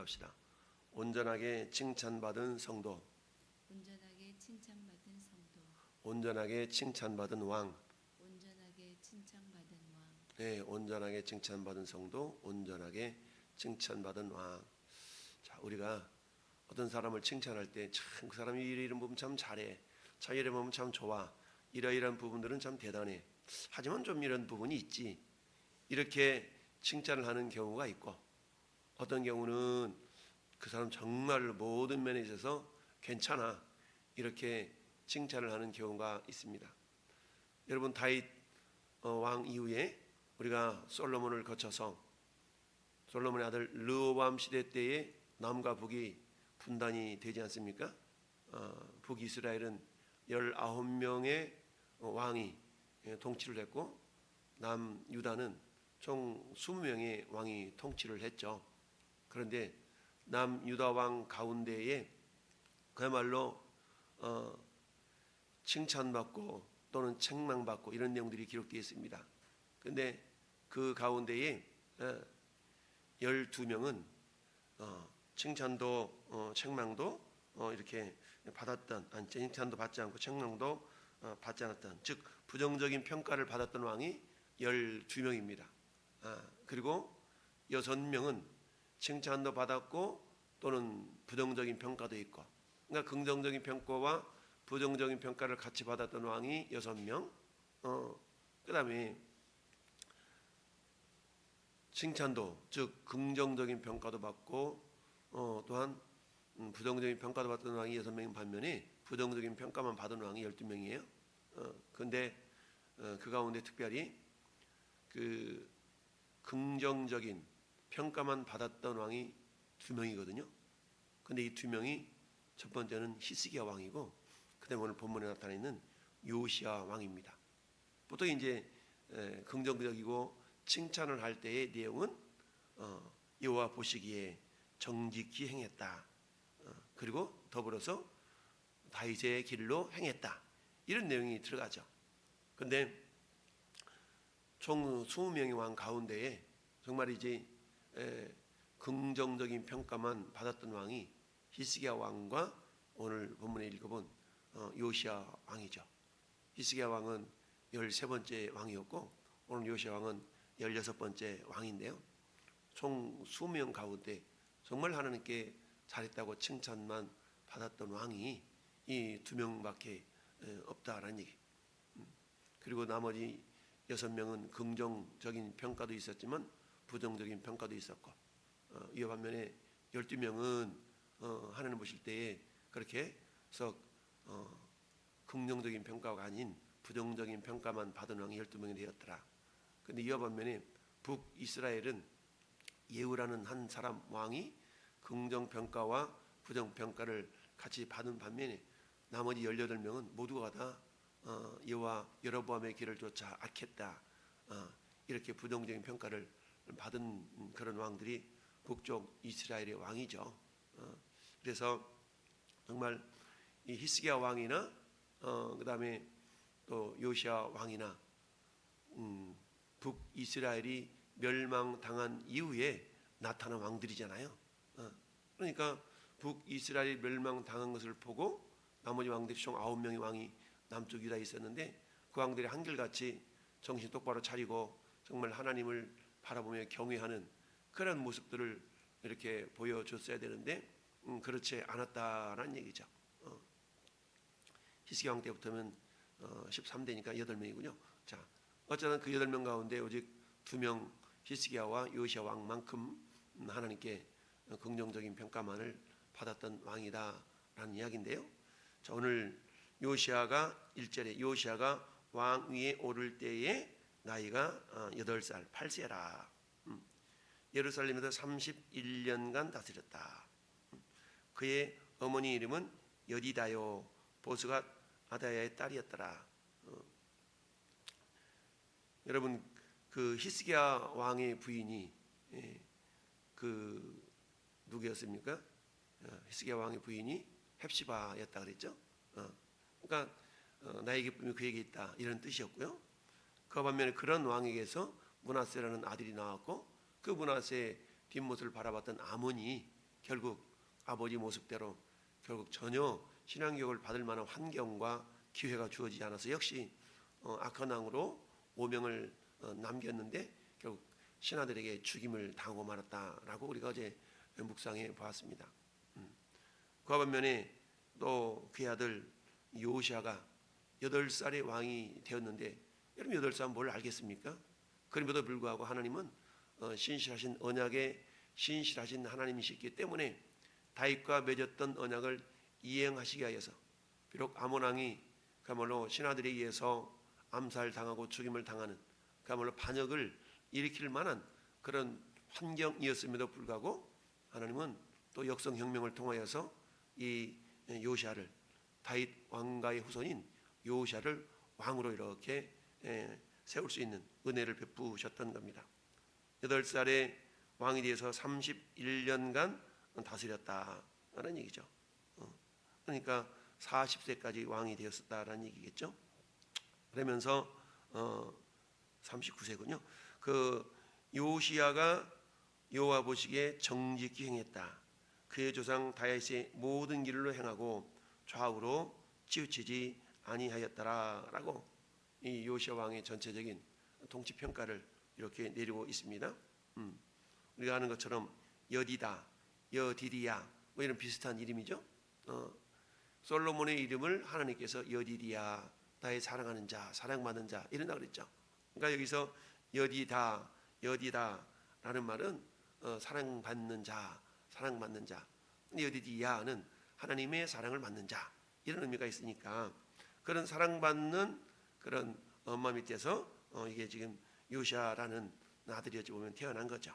합시다. 온전하게 칭찬받은 성도, 온전하게 칭찬받은 성도, 온전하게 칭찬받은 왕. 온전하게 칭찬받은 왕. 네, 온전하게 칭찬받은 성도, 온전하게 칭찬받은 왕. 자, 우리가 어떤 사람을 칭찬할 때 참 그 사람이 이런 부분 참 잘해, 참 이런 부분 참 좋아, 이러이러한 부분들은 참 대단해, 하지만 좀 이런 부분이 있지, 이렇게 칭찬을 하는 경우가 있고, 어떤 경우는 그 사람 정말 모든 면에 있어서 괜찮아, 이렇게 칭찬을 하는 경우가 있습니다. 여러분, 다윗 왕 이후에 우리가 솔로몬을 거쳐서 솔로몬의 아들 르호보암 시대 때에 남과 북이 분단이 되지 않습니까? 북이스라엘은 19명의 왕이 통치를 했고, 남유다는 총 20명의 왕이 통치를 했죠. 그런데 남유다 왕 가운데에 그야말로 칭찬받고 또는 책망받고 이런 내용들이 기록되어 있습니다. 그런데 그 가운데에 12명은 칭찬도 책망도 이렇게 받았던, 아니 칭찬도 받지 않고 책망도 받지 않았던, 즉 부정적인 평가를 받았던 왕이 12명입니다. 그리고 6명은 칭찬도 받았고 또는 부정적인 평가도 있고, 그러니까 긍정적인 평가와 부정적인 평가를 같이 받았던 왕이 6명, 그 다음에 칭찬도, 즉 긍정적인 평가도 받고 또한 부정적인 평가도 받던 왕이 6명인 반면에 부정적인 평가만 받은 왕이 12명이에요. 그런데 그 가운데 특별히 그 긍정적인 평가만 받았던 왕이 2명이거든요. 근데 이 2명이, 첫 번째는 히스기야 왕이고, 그다음에 오늘 본문에 나타나 있는 요시야 왕입니다. 보통 이제 긍정적이고 칭찬을 할 때의 내용은 여호와 보시기에 정직히 행했다, 그리고 더불어서 다윗의 길로 행했다, 이런 내용이 들어가죠. 그런데 총 20명의 왕 가운데에 정말이지 긍정적인 평가만 받았던 왕이 히스기야 왕과 오늘 본문에 읽어본 요시야 왕이죠. 히스기야 왕은 13번째 왕이었고, 오늘 요시야 왕은 16번째 왕인데요. 총 20명 가운데 정말 하나님께 잘했다고 칭찬만 받았던 왕이 이 2명밖에 없다라는 얘기. 그리고 나머지 6명은 긍정적인 평가도 있었지만 부정적인 평가도 있었고, 이와 반면에 12명은 하나님 보실 때에 그렇게 썩 긍정적인 평가가 아닌 부정적인 평가만 받은 왕이 12명이 되었더라. 그런데 이와 반면에 북이스라엘은 예후라는 한 사람 왕이 긍정평가와 부정평가를 같이 받은 반면에 나머지 18명은 모두가 다 여호와 여로보암의 길을 쫓아 악했다, 이렇게 부정적인 평가를 받은 그런 왕들이 북쪽 이스라엘의 왕이죠. 그래서 정말 이 히스기야 왕이나 그 다음에 또 요시야 왕이나 북이스라엘이 멸망당한 이후에 나타난 왕들이잖아요. 그러니까 북이스라엘이 멸망당한 것을 보고 나머지 왕들이 총 9명의 왕이 남쪽 유다에 있었는데, 그 왕들이 한결같이 정신 똑바로 차리고 정말 하나님을 바라보며 경외하는 그런 모습들을 이렇게 보여줬어야 되는데 그렇지 않았다라는 얘기죠. 히스기야 왕 때부터는 13대니까 8명이군요. 자, 어쩌면 그 8명 가운데 오직 2명 히스기야와 요시야 왕만큼 하나님께 긍정적인 평가만을 받았던 왕이다라는 이야기인데요. 자, 오늘 요시야가 1절에 요시야가 왕위에 오를 때에 나이가 8살 8세라. 예루살렘에서 31년간 다스렸다. 그의 어머니 이름은 여디다요, 보스가 아다야의 딸이었더라. 여러분, 그 히스기야 왕의 부인이 그 누구였습니까? 히스기야 왕의 부인이 헵시바였다 그랬죠. 그러니까 나의 기쁨이 그에게 있다, 이런 뜻이었고요. 그 반면에 그런 왕에게서 므낫세라는 아들이 나왔고, 그 므낫세의 뒷모습을 바라봤던 아몬이 결국 아버지 모습대로 결국 전혀 신앙교육을 받을 만한 환경과 기회가 주어지지 않아서 역시 악한 왕으로 오명을 남겼는데 결국 신하들에게 죽임을 당하고 말았다라고 우리가 어제 묵상해 보았습니다. 그와 반면에 또 그의 아들 요시아가 8살의 왕이 되었는데 여러분 8살은 뭘 알겠습니까? 그럼에도 불구하고 하나님은 신실하신 언약에 신실하신 하나님이시기 때문에 다윗과 맺었던 언약을 이행하시게 하여서 비록 아몬 왕이 그야말로 신하들에 의해서 암살당하고 죽임을 당하는 그야말로 반역을 일으킬 만한 그런 환경이었음에도 불구하고 하나님은 또 역성혁명을 통하여서 이 요시아를 다윗 왕가의 후손인 요시아를 왕으로 이렇게 세울 수 있는 은혜를 베푸셨던 겁니다. 8살에 왕이 되어서 31년간 다스렸다라는 얘기죠. 그러니까 40세까지 왕이 되었다라는 얘기겠죠. 그러면서 39세군요. 그 요시아가 여호와 보시기에 정직히 행했다. 그의 조상 다윗의 모든 길로 행하고 좌우로 치우치지 아니하였다라고 이 요시아 왕의 전체적인 통치 평가를 이렇게 내리고 있습니다. 우리가 아는 것처럼 여디다, 여디디야 뭐 이런 비슷한 이름이죠. 솔로몬의 이름을 하나님께서 여디디야, 나의 사랑하는 자, 사랑받는 자 이런다 그랬죠. 그러니까 여기서 여디다, 여디다라는 말은 사랑받는 자, 사랑받는 자. 여디디야는 하나님의 사랑을 받는 자 이런 의미가 있으니까 그런 사랑받는 그런 엄마 밑에서 이게 지금 요시아라는 아들이 어찌 보면 태어난 거죠.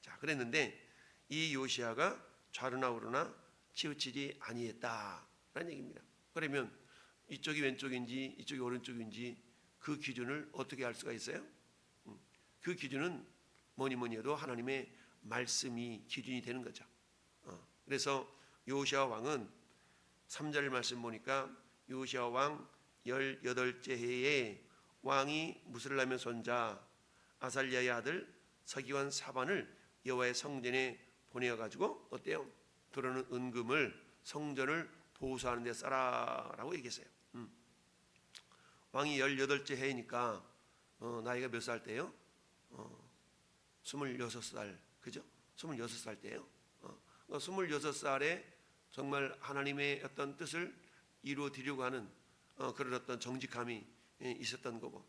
자, 그랬는데 이 요시아가 좌로나 우로나 치우치지 아니했다라는 얘기입니다. 그러면 이쪽이 왼쪽인지 이쪽이 오른쪽인지 그 기준을 어떻게 알 수가 있어요? 그 기준은 뭐니 해도 하나님의 말씀이 기준이 되는 거죠. 그래서 요시아 왕은 3절 말씀 보니까 요시아 왕 18째 해에 왕이 무슬람의 손자 아살랴의 아들 서기관 사반을 여호와의 성전에 보내어 가지고 어때요? 들어오는 은금을 성전을 보수하는 데 써라라고 얘기했어요. 왕이 18째 해니까 나이가 몇 살 때예요? 26살, 그죠? 26살 때예요. 26살에 정말 하나님의 어떤 뜻을 이루어드리려고 하는 그런 어떤 정직함이 있었던 거고,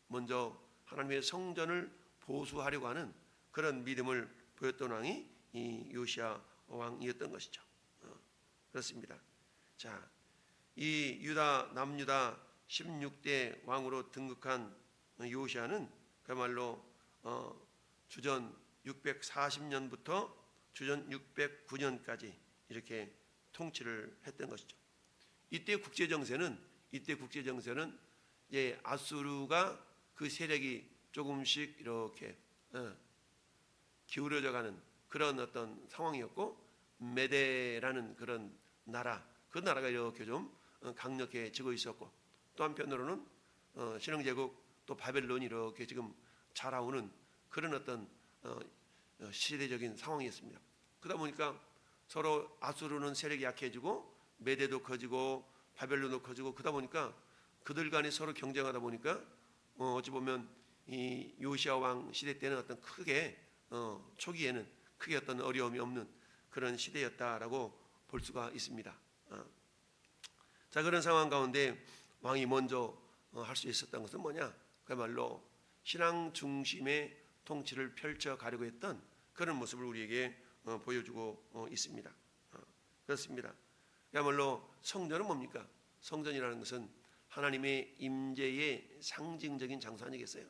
먼저 하나님의 성전을 보수하려고 하는 그런 믿음을 보였던 왕이 이 요시아 왕이었던 것이죠. 그렇습니다. 자, 이 유다 남유다 16대 왕으로 등극한 요시아는 그야말로 주전 640년부터 주전 609년까지 이렇게 통치를 했던 것이죠. 이때 국제 정세는 이제 아수르가 그 세력이 조금씩 이렇게 기울어져가는 그런 어떤 상황이었고, 메데라는 그런 나라, 그 나라가 이렇게 좀 강력해지고 있었고, 또 한편으로는 신흥제국 또 바벨론이 이렇게 지금 자라오는 그런 어떤 시대적인 상황이었습니다. 그러다 보니까 서로 아수르는 세력이 약해지고 메데도 커지고 바벨론도 커지고, 그러다 보니까 그들 간에 서로 경쟁하다 보니까 어찌 보면 이 요시아 왕 시대 때는 어떤 크게 초기에는 크게 어떤 어려움이 없는 그런 시대였다라고 볼 수가 있습니다. 자, 그런 상황 가운데 왕이 먼저 할 수 있었던 것은 뭐냐? 그야말로 신앙 중심의 통치를 펼쳐 가려고 했던 그런 모습을 우리에게 보여주고 있습니다. 그렇습니다. 그야말로 성전은 뭡니까? 성전이라는 것은 하나님의 임재의 상징적인 장소 아니겠어요?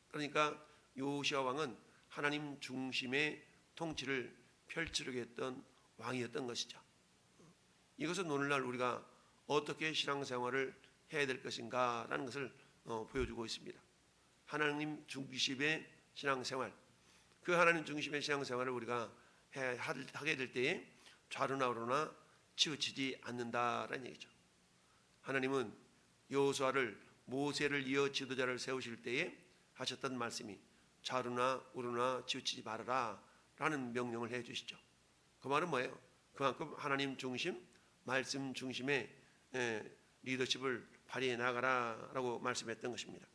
그러니까 요시아 왕은 하나님 중심의 통치를 펼치려고 했던 왕이었던 것이죠. 이것은 오늘날 우리가 어떻게 신앙생활을 해야 될 것인가라는 것을 보여주고 있습니다. 하나님 중심의 신앙생활, 그 하나님 중심의 신앙생활을 우리가 하게 될 때에 좌로나 우로나 치우치지 않는다라는 얘기죠. 하나님은 여호수아를 모세를 이어 지도자를 세우실 때에 하셨던 말씀이 좌로나 우로나 치우치지 말아라 라는 명령을 해 주시죠. 그 말은 뭐예요? 그만큼 하나님 중심, 말씀 중심의 리더십을 발휘해 나가라라고 말씀했던 것입니다.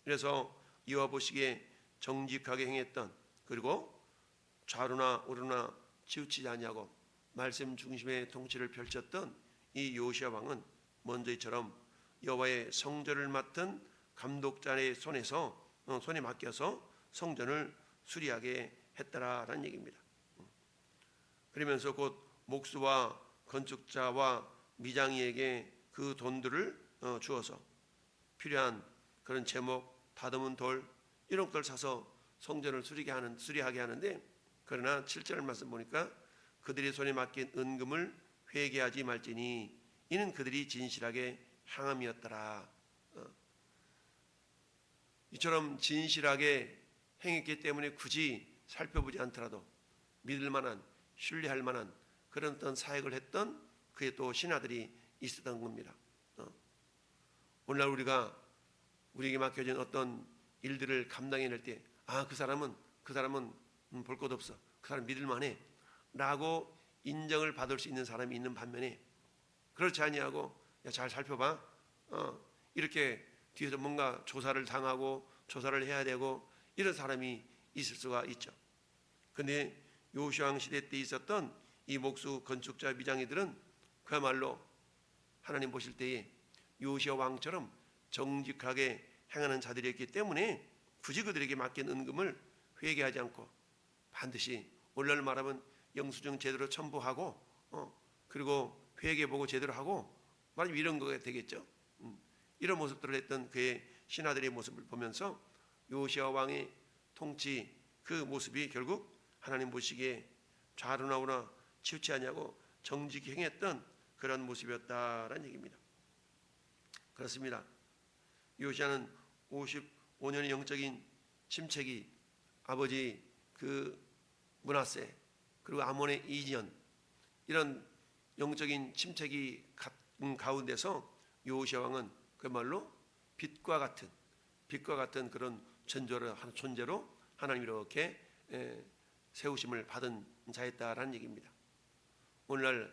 그래서 이와 보시기에 정직하게 행했던, 그리고 좌로나 우로나 치우치지 아니하고 말씀 중심의 통치를 펼쳤던 이 요시야 왕은 먼저 이처럼 여호와의 성전을 맡은 감독자의 손에 맡겨서 성전을 수리하게 했다라는 얘기입니다. 그러면서 곧 목수와 건축자와 미장이에게 그 돈들을 주어서 필요한 그런 제목, 다듬은 돌 이런 것들 사서 성전을 수리하게 하는데, 그러나 7절 말씀 보니까 그들의 손에 맡긴 은금을 회개하지 말지니 이는 그들이 진실하게 행함이었더라. 이처럼 진실하게 행했기 때문에 굳이 살펴보지 않더라도 믿을 만한, 신뢰할 만한 그런 어떤 사역을 했던 그의 또 신하들이 있었던 겁니다. 오늘날 우리에게 맡겨진 어떤 일들을 감당해낼 때, 그 사람은 볼 것 없어, 그 사람 믿을 만해 라고 인정을 받을 수 있는 사람이 있는 반면에, 그렇지 아니하고 잘 살펴봐, 이렇게 뒤에서 뭔가 조사를 당하고 조사를 해야 되고 이런 사람이 있을 수가 있죠. 근데 요시야 시대 때 있었던 이 목수, 건축자, 미장이들은 그야말로 하나님 보실 때에 요시야 왕처럼 정직하게 행하는 자들이었기 때문에 굳이 그들에게 맡긴 은금을 회개하지 않고 반드시 오늘날 말하면 영수증 제대로 첨부하고 그리고 회개보고 제대로 하고 말하면 이런 거가 되겠죠. 이런 모습들을 했던 그의 신하들의 모습을 보면서 요시야 왕의 통치 그 모습이 결국 하나님 보시기에 좌로나 우로나 치우치 아니하고 정직히 행했던 그런 모습이었다라는 얘기입니다. 그렇습니다. 요시야는 55년의 영적인 침체기, 아버지 그 므낫세 그리고 아몬의 2년 이런 영적인 침체기 가운데서 요시야 왕은 그야말로 빛과 같은 그런 존재로 하나님 이렇게 세우심을 받은 자였다라는 얘기입니다. 오늘날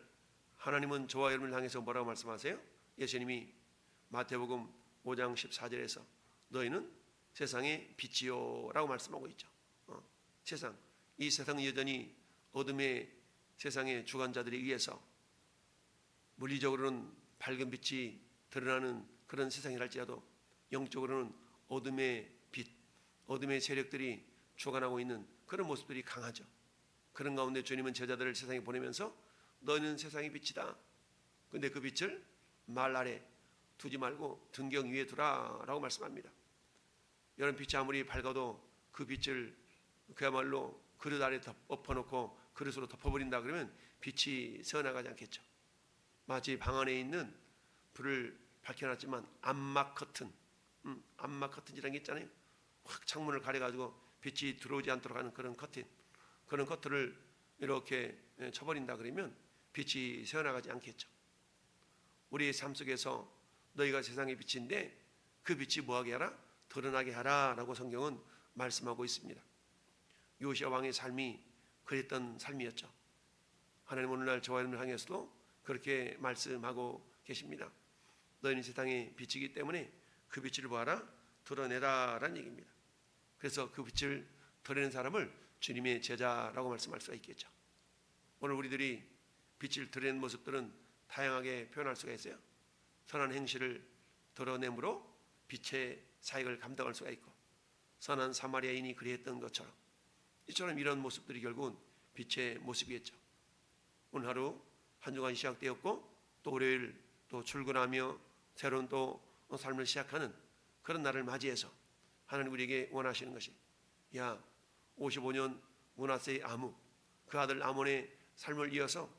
하나님은 저와 여러분을 향해서 뭐라고 말씀하세요? 예수님이 마태복음 5장 14절에서 너희는 세상의 빛이요 라고 말씀하고 있죠. 이 세상은 여전히 어둠의 세상의 주관자들에 의해서 물리적으로는 밝은 빛이 드러나는 그런 세상이랄지라도 영적으로는 어둠의 빛, 어둠의 세력들이 주관하고 있는 그런 모습들이 강하죠. 그런 가운데 주님은 제자들을 세상에 보내면서 너희는 세상의 빛이다. 근데 그 빛을 말 아래 두지 말고 등경 위에 두라라고 말씀합니다. 여러분, 빛이 아무리 밝아도 그 빛을 그야말로 그릇 아래 엎어놓고 그릇으로 덮어버린다 그러면 빛이 새어나가지 않겠죠. 마치 방 안에 있는 불을 밝혀놨지만 암막 커튼이라는 게 있잖아요. 확 창문을 가려가지고 빛이 들어오지 않도록 하는 그런 커튼을 이렇게 쳐버린다 그러면 빛이 새어나가지 않겠죠. 우리의 삶 속에서 너희가 세상의 빛인데 그 빛이 뭐하게 하라? 드러나게 하라라고 성경은 말씀하고 있습니다. 요시야 왕의 삶이 그랬던 삶이었죠. 하나님 오늘날 저와 여러분을 향해서도 그렇게 말씀하고 계십니다. 너희는 세상의 빛이기 때문에 그 빛을 보아라, 드러내라라는 얘기입니다. 그래서 그 빛을 드러내는 사람을 주님의 제자라고 말씀할 수가 있겠죠. 오늘 우리들이 빛을 드러내는 모습들은 다양하게 표현할 수가 있어요. 선한 행실을 드러내므로 빛의 사역을 감당할 수가 있고, 선한 사마리아인이 그리했던 것처럼 이처럼 이런 모습들이 결국은 빛의 모습이겠죠. 오늘 하루 한 주간 시작되었고 또 월요일 또 출근하며 새로운 또 삶을 시작하는 그런 날을 맞이해서 하나님 우리에게 원하시는 것이 55년 므낫세의 아무 그 아들 아몬의 삶을 이어서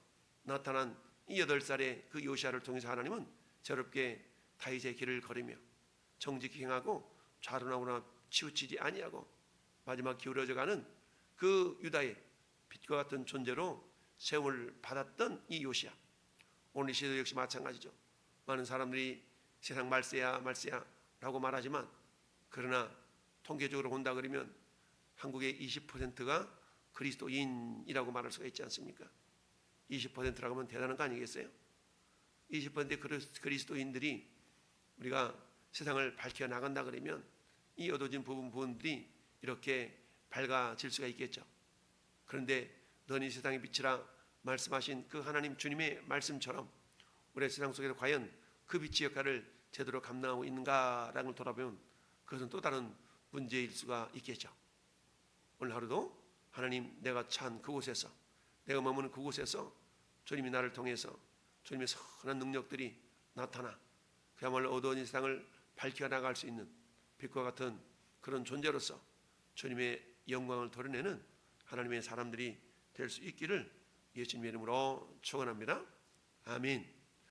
나타난 이 8살의 그 요시야를 통해서 하나님은 새롭게 다윗의 길을 걸으며 정직히 행하고 좌로나 우로나 치우치지 아니하고 마지막 기울어져가는 그 유다의 빛과 같은 존재로 세움을 받았던 이 요시야, 오늘 이 시대 역시 마찬가지죠. 많은 사람들이 세상 말세야 라고 말하지만, 그러나 통계적으로 본다 그러면 한국의 20%가 그리스도인이라고 말할 수가 있지 않습니까? 20%라고 하면 대단한 거 아니겠어요? 20% 그리스도인들이 우리가 세상을 밝혀 나간다 그러면 이 어두워진 부분들이 이렇게 밝아질 수가 있겠죠. 그런데 너는 이 세상의 빛이라 말씀하신 그 하나님 주님의 말씀처럼 우리 세상 속에서 과연 그 빛의 역할을 제대로 감당하고 있는가라는 걸 돌아보면 그것은 또 다른 문제일 수가 있겠죠. 오늘 하루도 하나님 내가 처한 그곳에서, 내가 머무는 그곳에서 주님이 나를 통해서 주님의 선한 능력들이 나타나 그야말로 어두운 세상을 밝혀나갈 수 있는 빛과 같은 그런 존재로서 주님의 영광을 드러내는 하나님의 사람들이 될 수 있기를 예수님의 이름으로 축원합니다. 아멘.